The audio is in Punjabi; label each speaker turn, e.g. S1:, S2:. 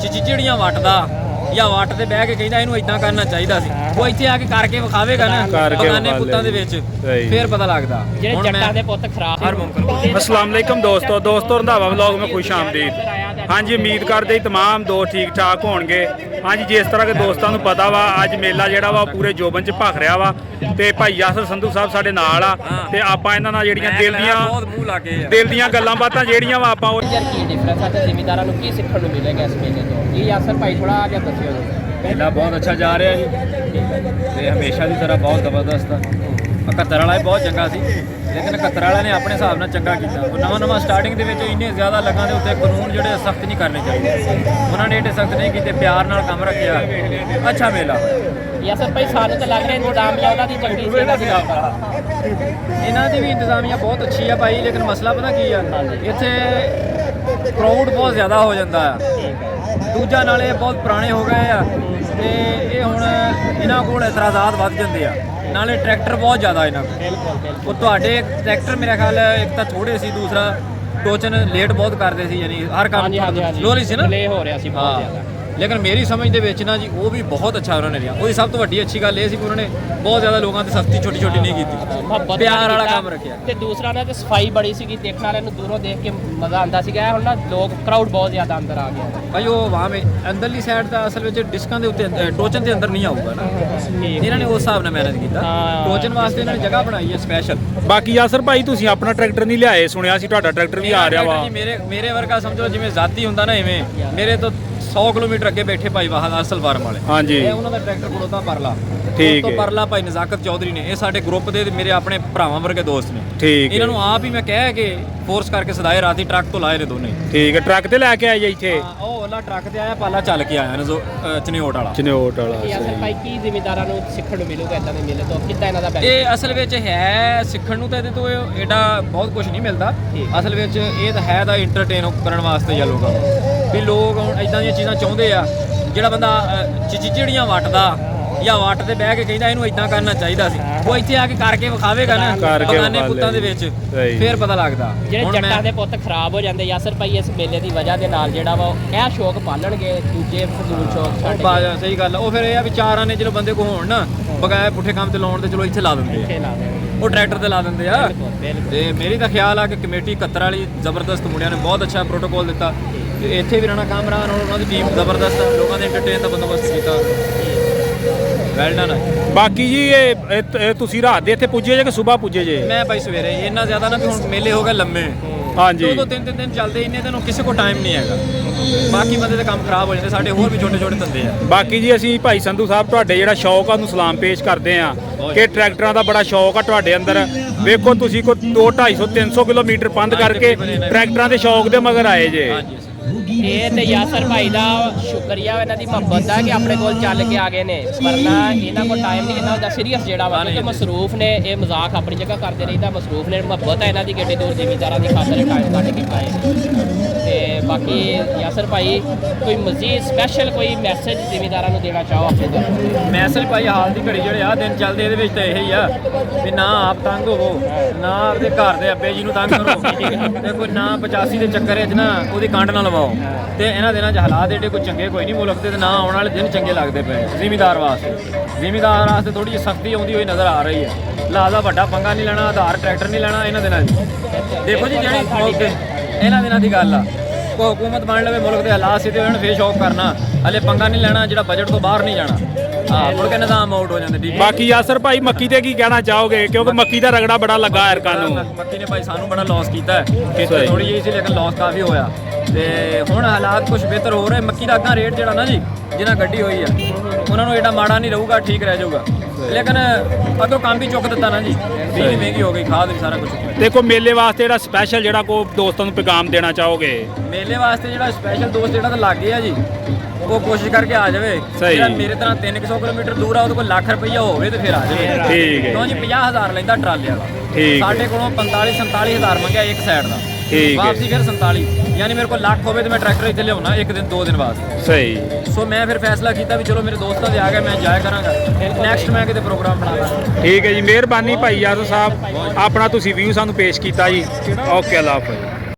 S1: ਚਿਚੜੀਆਂ ਵੱਟਦਾ ਜਾਂ ਵੱਟ ਤੇ ਬਹਿ ਕੇ ਕਹਿੰਦਾ ਇਹਨੂੰ ਇਦਾਂ ਕਰਨਾ ਚਾਹੀਦਾ ਸੀ, ਉਹ ਇੱਥੇ ਆ ਕੇ ਕਰਕੇ ਵਿਖਾਵੇਗਾ ਨਾ ਬਗਾਨੇ ਪੁੱਤਾਂ ਦੇ ਵਿੱਚ, ਫੇਰ ਪਤਾ ਲੱਗਦਾ
S2: ਜਿਹੜੇ ਜੱਟਾਂ ਦੇ ਪੁੱਤ ਖਰਾਬ ਹਰ ਮੁਮਕਿਨ।
S3: अस्सलाम वालेकुम दोस्तों रंधावा व्लॉग में खुश आमदीद। हाँ जी, उम्मीद करते तमाम दोस्त ठीक ठाक होणगे। हाँ जी, जिस तरह के दोस्तों को पता वा अज मेला जिहड़ा वा पूरे जोबन च भख रहा वा ते भाई यासर संधू साहब साडे नाल आ ते आपां इन्हां नाल जिहड़ियां दिल दीयां गल्लां बातां जिहड़ियां वा आपां
S2: ਕੀ ਡਿਫਰੈਂਸ ਹੈ ਤੇ ਜ਼ਿਮੀਂਦਾਰਾਂ ਨੂੰ ਕੀ ਸਿੱਖਣ ਨੂੰ ਮਿਲੇਗਾ ਇਸ ਮੇਲੇ ਤੋਂ? ਇਹ ਯਾਸਰ ਭਾਈ ਥੋੜਾ ਆ ਗਿਆ ਦੱਸਿਓ ਜੀ।
S1: मेला बहुत अच्छा जा रहा है जी, हमेशा की तरह बहुत जबरदस्त है। 71 वाला बहुत चंगा सी, लेकिन 71 वाला ने अपने हिसाब ਨਾਲ ਚੰਗਾ ਕੀਤਾ। ਉਹ ਨਵਾਂ ਸਟਾਰਟਿੰਗ ਦੇ ਵਿੱਚ ਇੰਨੇ ਜ਼ਿਆਦਾ ਲੱਗਾ ਦੇ ਉੱਤੇ ਕਾਨੂੰਨ ਜਿਹੜੇ ਸਖਤ ਨਹੀਂ ਕਰਨੇ ਚਾਹੀਦੇ, ਉਹਨਾਂ ਨੇ ਏਡੇ ਸਖਤ ਨਹੀਂ ਕੀਤੇ, ਪਿਆਰ ਨਾਲ ਕੰਮ ਰੱਖਿਆ। ਅੱਛਾ ਮੇਲਾ
S2: ਯਾਸਰ ਭਾਈ ਸਾਨੂੰ ਤਾਂ ਲੱਗ ਰਿਹਾ ਇੰਤਜ਼ਾਮੀਆ ਉਹਨਾਂ ਦੀ ਚੰਗੀ ਸੀ, ਇਹਨਾਂ ਦੀ
S1: ਇਹਨਾਂ ਦੀ ਵੀ ਇੰਤਜ਼ਾਮੀਆ ਬਹੁਤ ਅੱਛੀ ਆ ਭਾਈ, ਲੇਕਿਨ ਮਸਲਾ ਪਤਾ ਕੀ ਆ, ਇੱਥੇ ਕਰਾਊਡ ਬਹੁਤ ਜ਼ਿਆਦਾ ਹੋ ਜਾਂਦਾ ਆ। ਦੂਜਾ ਨਾਲੇ ਬਹੁਤ ਪੁਰਾਣੇ ਹੋ ਗਏ ਆ ਤੇ ਇਹ ਹੁਣ ਇਹਨਾਂ ਕੋਲ ਇਤਰਾਜ਼ਾਤ ਵੱਧ ਜਾਂਦੇ ਆ, ਨਾਲੇ ਟਰੈਕਟਰ ਬਹੁਤ ਜ਼ਿਆਦਾ ਇਹਨਾਂ ਕੋਲ। ਉਹ ਤੁਹਾਡੇ ਟਰੈਕਟਰ ਮੇਰੇ ਖਿਆਲ ਇੱਕ ਤਾਂ ਥੋੜੇ ਸੀ, ਦੂਸਰਾ ਟੋਚਨ ਲੇਟ ਬਹੁਤ ਕਰਦੇ ਸੀ, ਯਾਨੀ ਹਰ ਕੰਮ ਸਲੋਲੀ ਸੀ ਨਾ,
S2: ਲੇ ਹੋ ਰਿਹਾ ਸੀ ਬਹੁਤ ਜ਼ਿਆਦਾ।
S1: ਲੇਕਿਨ ਮੇਰੀ ਸਮਝ ਦੇ ਵਿੱਚ ਨਾ ਜੀ ਉਹ ਵੀ ਬਹੁਤ ਅੱਛਾ ਉਹਨਾਂ ਨੇ ਰਿਹਾ। ਉਹਦੀ ਸਭ ਤੋਂ ਵੱਡੀ ਅੱਛੀ ਗੱਲ ਇਹ ਸੀ ਕਿ ਉਹਨਾਂ ਨੇ ਬਹੁਤ ਜ਼ਿਆਦਾ ਲੋਕਾਂ ਤੇ ਸਖਤੀ ਛੋਟੀ ਨਹੀਂ ਕੀਤੀ, ਪਿਆਰ ਵਾਲਾ ਕੰਮ ਰੱਖਿਆ।
S2: ਤੇ ਦੂਸਰਾ ਨਾ ਤੇ ਸਫਾਈ ਬੜੀ ਸੀਗੀ, ਦੇਖਣ ਵਾਲਿਆਂ ਨੂੰ ਦੂਰੋਂ ਦੇਖ ਕੇ ਮਜ਼ਾ ਆਉਂਦਾ ਸੀਗਾ। ਹੁਣ ਨਾ ਲੋਕ ਕਰਾਊਡ ਬਹੁਤ ਜ਼ਿਆਦਾ ਅੰਦਰ ਆ ਗਿਆ
S1: ਭਾਈ। ਉਹ ਵਾਹ ਮੇ ਅੰਦਰਲੀ ਸਾਈਡ ਦਾ ਅਸਲ ਵਿੱਚ ਡਿਸਕਾਂ ਦੇ ਉੱਤੇ ਟੋਚਨ ਦੇ ਅੰਦਰ ਨਹੀਂ ਆਊਗਾ ਨਾ, ਇਹਨਾਂ ਨੇ ਉਸ ਹਿਸਾਬ ਨਾਲ ਮੈਨੇਜ ਕੀਤਾ। ਟੋਚਨ ਵਾਸਤੇ ਇਹਨਾਂ ਨੇ ਜਗ੍ਹਾ ਬਣਾਈ ਹੈ ਸਪੈਸ਼ਲ।
S3: ਬਾਕੀ ਯਾਸਰ ਭਾਈ ਤੁਸੀਂ ਆਪਣਾ ਟਰੈਕਟਰ ਨਹੀਂ ਲਿਆਏ, ਸੁਣਿਆ ਸੀ ਤੁਹਾਡਾ ਟਰੈਕਟਰ ਵੀ ਆ ਰਿਹਾ ਵਾ।
S1: ਮੇਰੇ ਵਰਗਾ ਸਮਝੋ ਜਿਵੇਂ ਜ਼ਾਤੀ ਹੁੰਦਾ ਨਾ, ਇਵੇਂ ਮੇਰੇ ਤੋਂ 100 ਕਿਲੋਮੀਟਰ ਅੱਗੇ ਬੈਠੇ ਭਾਈ ਵਾਹਦ ਅਸਲ ਫਾਰਮ ਵਾਲੇ।
S3: ਹਾਂਜੀ,
S1: ਇਹ ਉਹਨਾਂ ਦਾ ਟਰੈਕਟਰ ਕੋਲ ਤਾਂ ਪਰਲਾ,
S3: ਠੀਕ ਹੈ।
S1: ਪਰਲਾ ਭਾਈ ਨਜ਼ਾਕਤ ਚੌਧਰੀ ਨੇ, ਇਹ ਸਾਡੇ ਗਰੁੱਪ ਦੇ ਮੇਰੇ ਆਪਣੇ ਭਰਾਵਾਂ ਵਰਗੇ ਦੋਸਤ ਨੇ।
S3: ਠੀਕ ਹੈ।
S1: ਇਹਨਾਂ ਨੂੰ ਆਪ ਹੀ ਮੈਂ ਕਹਿ ਕੇ ਫੋਰਸ ਕਰਕੇ ਸਦਾਏ ਰਾਤੀ ਟਰੱਕ ਤੋਂ ਲਾਏ ਨੇ ਦੋਨੇ।
S3: ਠੀਕ ਹੈ, ਟਰੱਕ ਤੇ ਲੈ ਕੇ ਆਏ ਜੀ ਇੱਥੇ?
S1: ਉਹ ਵਾਲਾ ਟਰੱਕ ਤੇ ਆਇਆ, ਪਾਲਾ ਚੱਲ ਕੇ ਆਇਆ ਚਨਿਓਟ ਵਾਲਾ।
S2: ਯਾਸਰ ਭਾਈ ਕੀ ਜ਼ਿਮੀਂਦਾਰਾਂ ਨੂੰ ਸਿੱਖਣ ਨੂੰ ਮਿਲੂਗਾ ਇਦਾਂ ਦੇ ਮੇਲੇ ਤੋਂ? ਕਿੱਦਾਂ ਇਹਨਾਂ ਦਾ
S1: ਇਹ ਅਸਲ ਵਿੱਚ ਹੈ ਸਿੱਖਣ ਨੂੰ ਤਾਂ ਇਹਦੇ ਤੋਂ ਐਡਾ ਬਹੁਤ ਕੁਝ ਨਹੀਂ ਮਿਲਦਾ। ਅਸਲ ਵਿੱਚ ਇਹ ਤਾਂ ਹੈ ਦਾ ਇੰਟਰਟੇਨ ਕਰਨ ਵਾਸਤੇ ਜਾਂ ਲੋਕਾਂ ਨੂੰ, ਵੀ ਲੋਕ ਹੁਣ ਇਦਾਂ ਦੀਆਂ ਚੀਜ਼ਾਂ ਚਾਹੁੰਦੇ ਆ। ਜਿਹੜਾ ਬੰਦਾ ਚਿਚੜੀਆਂ ਵੱਟਦਾ ਜਾਂ ਵੱਟ ਤੇ ਬਹਿ ਕੇ ਕਹਿੰਦਾ ਇਹਨੂੰ ਇਦਾਂ ਕਰਨਾ ਚਾਹੀਦਾ ਸੀ, ਉਹ ਇੱਥੇ ਆ ਕੇ ਕਰਕੇ ਵਿਖਾਵੇਗਾ ਨਾ ਬਗਾਨੇ ਪੁੱਤਾਂ ਦੇ ਵਿੱਚ, ਫੇਰ ਪਤਾ ਲੱਗਦਾ।
S2: ਜਿਹੜੇ ਜੱਟਾਂ ਦੇ ਪੁੱਤ ਖਰਾਬ ਹੋ ਜਾਂਦੇ ਯਾਸਰ ਭਾਈ ਇਸ ਮੇਲੇ ਦੀ ਵਜ੍ਹਾ ਦੇ ਨਾਲ, ਜਿਹੜਾ ਵਾ ਇਹ ਸ਼ੌਕ ਪਾਲਣਗੇ, ਦੂਜੇ ਫਜ਼ੂਲ ਸ਼ੌਕ ਛੱਡ ਕੇ।
S1: ਸਹੀ ਗੱਲ ਆ। ਉਹ ਫਿਰ ਇਹ ਆ ਵੀ ਚਾਰਾਂ ਨੇ ਜਦੋਂ ਬੰਦੇ ਕੋ ਹੋਣ ਨਾ ਬਗਾਏ ਪੁੱਠੇ ਕੰਮ ਤੇ ਲਾਉਣ ਤੇ, ਚਲੋ ਇੱਥੇ ਲਾ ਦਿੰਦੇ ਆ, ਉਹ ਟਰੈਕਟਰ ਤੇ ਲਾ ਦਿੰਦੇ ਆ। ਤੇ ਮੇਰੀ ਤਾਂ ਖਿਆਲ ਆ ਕਿ ਕਮੇਟੀ 71 ਵਾਲੀ ਜ਼ਬਰਦਸਤ ਮੁੰਡਿਆਂ ਨੇ ਬਹੁਤ ਅੱਛਾ ਪ੍ਰੋਟੋਕੋਲ ਦਿੱਤਾ। ਤੇ ਇੱਥੇ ਵੀ ਰਾਣਾ ਕਾਮਰਾਨ ਔਰ ਉਹਨਾਂ ਦੀ ਟੀਮ ਜ਼ਬਰਦਸਤ ਆ, ਲੋਕਾਂ ਦੇ ਐਂਟਰਟੇਨ ਦਾ ਬੰਦੋਬਸਤ ਕੀਤਾ। Well done.
S3: ਬਾਕੀ ਜੀ ਇਹ ਤੁਸੀਂ ਰਾਤ ਦੇ ਇੱਥੇ ਪੁੱਜੇ ਜੇ ਕਿ ਸਵੇਰ ਪੁੱਜੇ ਜੇ?
S1: ਮੈਂ ਭਾਈ ਸਵੇਰੇ, ਇੰਨਾ ਜ਼ਿਆਦਾ ਨਾ ਵੀ ਹੁਣ ਮੇਲੇ ਹੋ ਗਏ ਲੰਮੇ।
S3: ਹਾਂਜੀ,
S1: 2-3 ਦਿਨ ਚੱਲਦੇ, ਇੰਨੇ ਦਿਨ ਕਿਸੇ ਕੋਲ ਟਾਈਮ ਨਹੀਂ ਹੈਗਾ। ਬਾਕੀ ਬੰਦੇ ਦੇ ਕੰਮ ਖਰਾਬ ਹੋ ਜਾਂਦੇ, ਸਾਡੇ ਹੋਰ ਵੀ ਛੋਟੇ ਧੰਦੇ ਆ।
S3: ਬਾਕੀ ਜੀ ਅਸੀਂ ਭਾਈ ਸੰਧੂ ਸਾਹਿਬ ਤੁਹਾਡੇ ਜਿਹੜਾ ਸ਼ੌਕ ਆ ਉਹਨੂੰ ਸਲਾਮ ਪੇਸ਼ ਕਰਦੇ ਆ ਕਿ ਟਰੈਕਟਰਾਂ ਦਾ ਬੜਾ ਸ਼ੌਕ ਆ ਤੁਹਾਡੇ ਅੰਦਰ। ਵੇਖੋ ਤੁਸੀਂ ਕੋਈ 200-250-300 ਕਿਲੋਮੀਟਰ ਪੰਧ ਕਰਕੇ ਟਰੈਕਟਰਾਂ ਦੇ ਸ਼ੌਕ ਦੇ ਮਗਰ ਆਏ ਜੇ।
S2: ਇਹ ਤੇ ਯਾਸਰ ਭਾਈ ਦਾ ਸ਼ੁਕਰੀਆ, ਇਹਨਾਂ ਦੀ ਮੁਹੱਬਤ ਦਾ ਕਿ ਆਪਣੇ ਕੋਲ ਚੱਲ ਕੇ ਆ ਗਏ ਨੇ, ਵਰਨਾ ਇਹਨਾਂ ਕੋਲ ਟਾਈਮ ਨਹੀਂ, ਇਹਨਾਂ ਦਾ ਸੀਰੀਅਸ ਜਿਹੜਾ ਵਾ ਕਿ ਮਸਰੂਫ ਨੇ। ਇਹ ਮਜ਼ਾਕ ਆਪਣੀ ਜਗ੍ਹਾ ਕਰਦੇ ਰਹਿੰਦਾ, ਮਸਰੂਫ ਨੇ, ਮੁਹੱਬਤ ਹੈ ਇਹਨਾਂ ਦੀ ਕਿੱਡੀ ਦੂਰ ਜ਼ਿਮੀਂਦਾਰਾਂ ਦੀ ਖਾਤਰ ਟਾਈਮ ਕੱਢ ਕੇ ਆਏ। ਤੇ ਬਾਕੀ ਯਾਸਰ ਭਾਈ ਕੋਈ ਮਜ਼ੀਦ ਸਪੈਸ਼ਲ ਕੋਈ ਮੈਸੇਜ ਜ਼ਿਮੀਂਦਾਰਾਂ ਨੂੰ ਦੇਣਾ ਚਾਹੋ ਆਪਣੇ ਤੋਂ?
S1: ਮੈਸੇਜ ਭਾਈ ਹਾਲ ਦੀ ਘੜੀ ਜਿਹੜੇ ਆ ਦਿਨ ਚੱਲਦੇ, ਇਹਦੇ ਵਿੱਚ ਤਾਂ ਇਹੀ ਆ ਵੀ ਨਾ ਆਪ ਤੰਗ ਹੋਵੋ, ਨਾ ਆਪਦੇ ਘਰ ਦੇ ਅੱਬੇ ਜੀ ਨੂੰ ਤੰਗ ਕਰੋ, ਤੇ ਕੋਈ ਨਾ 85 ਦੇ ਚੱਕਰ ਵਿੱਚ ਨਾ ਉਹਦੀ ਕੰਡ ਨਾ ਲਵਾਓ। ਤੇ ਇਹਨਾਂ ਦਿਨਾਂ 'ਚ ਹਾਲਾਤ ਏਡੇ ਕੋਈ ਚੰਗੇ ਕੋਈ ਨਹੀਂ ਮੁਲਕ ਦੇ, ਤੇ ਨਾ ਆਉਣ ਵਾਲੇ ਦਿਨ ਚੰਗੇ ਲੱਗਦੇ ਪਏ ਜ਼ਿਮੀਂਦਾਰ ਵਾਸਤੇ ਥੋੜੀ ਜਿਹੀ ਸਖਤੀ ਆਉਂਦੀ ਹੋਈ ਨਜ਼ਰ ਆ ਰਹੀ ਹੈ। ਲਾਜ਼ਾ ਵੱਡਾ ਪੰਗਾ ਨਹੀਂ ਲੈਣਾ, ਆਧਾਰ ਟਰੈਕਟਰ ਨਹੀਂ ਲੈਣਾ ਇਹਨਾਂ ਦਿਨਾਂ 'ਚ। ਦੇਖੋ ਜੀ ਜਿਹੜੀ ਇਹਨਾਂ ਦਿਨਾਂ ਦੀ ਗੱਲ ਆ, ਕੋਈ ਹੁਕੂਮਤ ਬਣ ਲਵੇ, ਮੁਲਕ ਦੇ ਹਾਲਾਤ ਸਿੱਧੇ ਹੋਣ, ਫੇਰ ਸ਼ੌਕ ਕਰਨਾ, ਹਲੇ ਪੰਗਾ ਨਹੀਂ ਲੈਣਾ, ਜਿਹੜਾ ਬਜਟ ਤੋਂ ਬਾਹਰ ਨਹੀਂ ਜਾਣਾ। ਮੁੜ ਕੇ ਨਿਜ਼ਾਮ ਆਊਟ ਹੋ ਜਾਂਦੇ।
S3: ਬਾਕੀ ਯਾਸਰ ਭਾਈ ਮੱਕੀ ਤੇ ਕੀ ਕਹਿਣਾ ਚਾਹੋਗੇ, ਕਿਉਂਕਿ ਮੱਕੀ ਦਾ ਰਗੜਾ ਬੜਾ ਲੱਗਾ ਐਰਕਾਂ ਨੂੰ?
S1: ਮੱਕੀ ਨੇ ਭਾਈ ਸਾਨੂੰ ਬੜਾ ਲਾਸ ਕੀਤਾ, ਥੋੜੀ ਜਿਹੀ ਸੀ ਲੇਕਿਨ ਲਾਸ ਕਾਫੀ ਹੋਇਆ। ਤੇ ਹੁਣ ਹਾਲਾਤ ਕੁਝ ਬਿਹਤਰ ਹੋ ਰਹੇ। ਮੱਕੀ ਦਾ ਅੱਗਾ ਰੇਟ ਜਿਹੜਾ ਨਾ ਜੀ ਜਿਹਨਾਂ ਗੱਡੀ ਹੋਈ ਆ, ਉਹਨਾਂ ਨੂੰ ਏਡਾ ਮਾੜਾ ਨਹੀਂ ਰਹੂਗਾ, ਠੀਕ ਰਹਿ ਜਾਊਗਾ। ਲੇਕਿਨ ਅੱਗੋਂ ਕੰਮ ਵੀ ਚੁੱਕ ਦਿੱਤਾ ਨਾ ਜੀ, ਬਿਜਲੀ ਮਹਿੰਗੀ ਹੋ ਗਈ, ਖਾਦ ਵੀ ਸਾਰਾ ਕੁਝ।
S3: ਦੇਖੋ ਮੇਲੇ ਵਾਸਤੇ ਜਿਹੜਾ ਸਪੈਸ਼ਲ ਜਿਹੜਾ ਕੋ ਦੋਸਤਾਂ ਨੂੰ ਪੈਗਾਮ ਦੇਣਾ ਚਾਹੋਗੇ?
S1: ਮੇਲੇ ਵਾਸਤੇ ਜਿਹੜਾ ਸਪੈਸ਼ਲ ਦੋਸਤ ਜਿਹੜਾ ਤਾਂ ਲੱਗੇ ਆ ਜੀ, ਉਹ ਕੋਸ਼ਿਸ਼ ਕਰਕੇ ਆ ਜਾਵੇ। ਜਿਹੜਾ ਮੇਰੇ ਤਰ੍ਹਾਂ 300 ਕਿਲੋਮੀਟਰ ਦੂਰ ਆ, ਉਹਦੇ ਕੋਲ ਲੱਖ ਰੁਪਈਆ ਹੋਵੇ ਤੇ ਫਿਰ ਆ ਜਾਵੇ।
S3: ਠੀਕ ਹੈ।
S1: ਕਿਉਂ ਜੀ 50,000 ਲੈਂਦਾ ਟਰਾਲੇ ਵਾਲਾ, ਸਾਡੇ ਕੋਲੋਂ 45-47,000 ਮੰਗਿਆ ਇੱਕ ਸਾਈਡ ਦਾ, ਵਾਪਸੀ ਫਿਰ 47। ਯਾਨੀ ਮੇਰੇ ਕੋਲ ਲੱਖ ਹੋਵੇ ਤੇ ਮੈਂ ਟਰੈਕਟਰ ਇੱਥੇ ਲਿਆਉਣਾ ਇੱਕ ਦਿਨ 2 ਦਿਨ ਬਾਅਦ।
S3: ਸਹੀ।
S1: ਸੋ ਮੈਂ ਫਿਰ ਫੈਸਲਾ ਕੀਤਾ ਵੀ ਚਲੋ ਮੇਰੇ ਦੋਸਤਾਂ ਦੇ ਆ ਗਏ, ਮੈਂ ਜਾਇਆ ਕਰਾਂਗਾ, ਨੈਕਸਟ ਮੈਂ ਕਿਤੇ ਪ੍ਰੋਗਰਾਮ ਬਣਾ ਲਾਂਗਾ।
S3: ਠੀਕ ਹੈ ਜੀ, ਮਿਹਰਬਾਨੀ ਭਾਈ ਯਾਸਰ ਸਾਹਿਬ, ਆਪਣਾ ਤੁਸੀਂ ਵਿਊ ਸਾਨੂੰ ਪੇਸ਼ ਕੀਤਾ ਜੀ। ਓਕੇ, ਅੱਲਾ ਹਾਫਿਜ਼।